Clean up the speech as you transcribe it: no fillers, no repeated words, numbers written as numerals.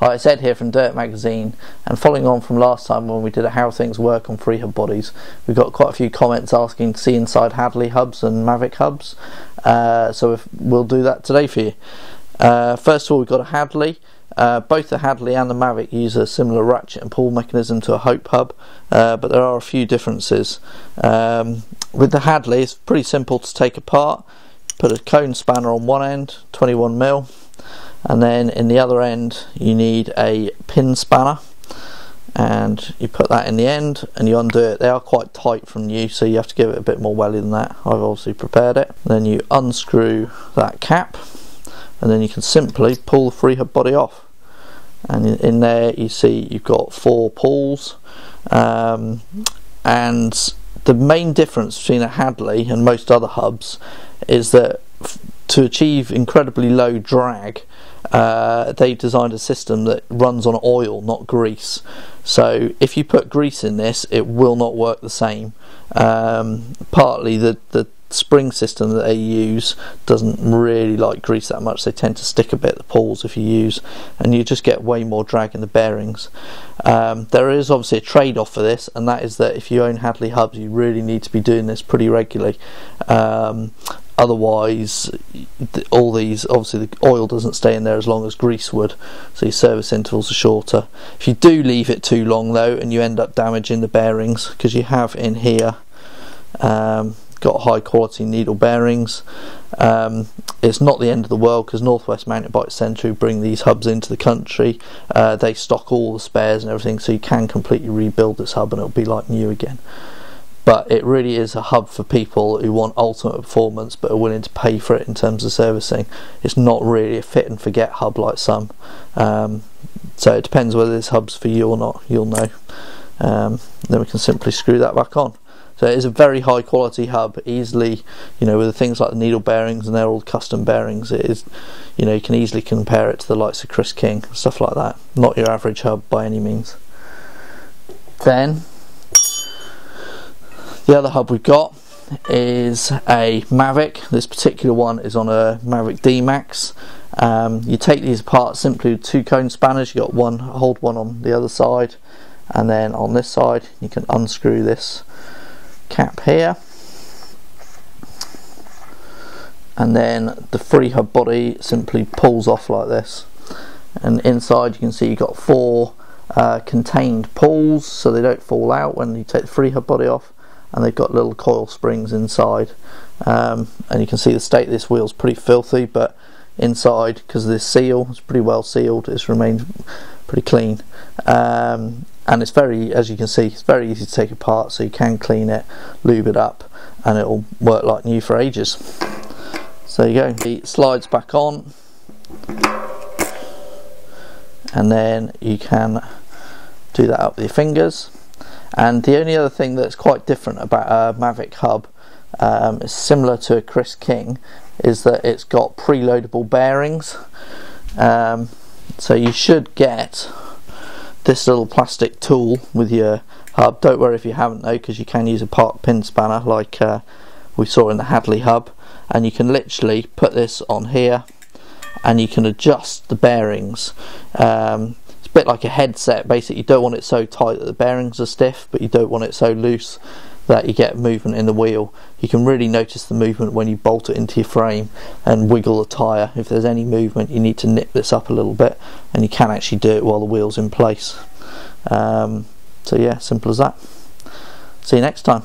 Hi, it's Ed here from Dirt Magazine, and following on from last time when we did a how things work on free hub bodies, we got quite a few comments asking to see inside Hadley hubs and Mavic hubs, so we'll do that today for you. First of all, we've got a Hadley. Both the Hadley and the Mavic use a similar ratchet and pull mechanism to a Hope hub, but there are a few differences. With the Hadley, it's pretty simple to take apart. Put a cone spanner on one end, 21mm, and then in the other end you need a pin spanner, and you put that in the end and you undo it. They are quite tight from new, so you have to give it a bit more welly than that. I've obviously prepared it. Then you unscrew that cap, and then you can simply pull the free hub body off, and in there you see you've got 4 pulls, and the main difference between a Hadley and most other hubs is that to achieve incredibly low drag, they designed a system that runs on oil, not grease. So if you put grease in this, it will not work the same. Partly the spring system that they use doesn't really like grease that much. They tend to stick a bit at the pulls if you use, and you just get way more drag in the bearings. There is obviously a trade-off for this, and that is that if you own Hadley hubs, you really need to be doing this pretty regularly. Otherwise, all these, obviously the oil doesn't stay in there as long as grease would, so your service intervals are shorter. If you do leave it too long though, and you end up damaging the bearings, because you have in here got high quality needle bearings, it's not the end of the world, because Northwest Mountain Bike Centre, who bring these hubs into the country, they stock all the spares and everything, so you can completely rebuild this hub and it'll be like new again. But it really is a hub for people who want ultimate performance but are willing to pay for it in terms of servicing. It's not really a fit and forget hub like some, so it depends whether this hub's for you or not. You'll know. Then we can simply screw that back on. So it is a very high quality hub, easily, you know, with the things like the needle bearings, and they're all custom bearings. It is, you know, you can easily compare it to the likes of Chris King, stuff like that. Not your average hub by any means. Then the other hub we've got is a Mavic. This particular one is on a Mavic D-Max. You take these apart simply with 2 cone spanners. You got one, hold one on the other side, and then on this side you can unscrew this cap here, and then the free hub body simply pulls off like this, and inside you can see you've got 4 contained pulls, so they don't fall out when you take the free hub body off. And they've got little coil springs inside, and you can see the state of this wheel's pretty filthy, but inside, because of this seal, it's pretty well sealed, it's remained pretty clean, and it's very, as you can see, it's very easy to take apart, so you can clean it, lube it up, and it'll work like new for ages. So there you go, it slides back on, and then you can do that up with your fingers. And the only other thing that's quite different about a Mavic hub, is similar to a Chris King, is that it's got preloadable bearings. So you should get this little plastic tool with your hub. Don't worry if you haven't though, because you can use a park pin spanner like we saw in the Hadley hub, and you can literally put this on here and you can adjust the bearings. Bit like a headset. Basically, you don't want it so tight that the bearings are stiff, but you don't want it so loose that you get movement in the wheel. You can really notice the movement when you bolt it into your frame and wiggle the tyre. If there's any movement, you need to nip this up a little bit, and you can actually do it while the wheel's in place. So yeah, simple as that. See you next time.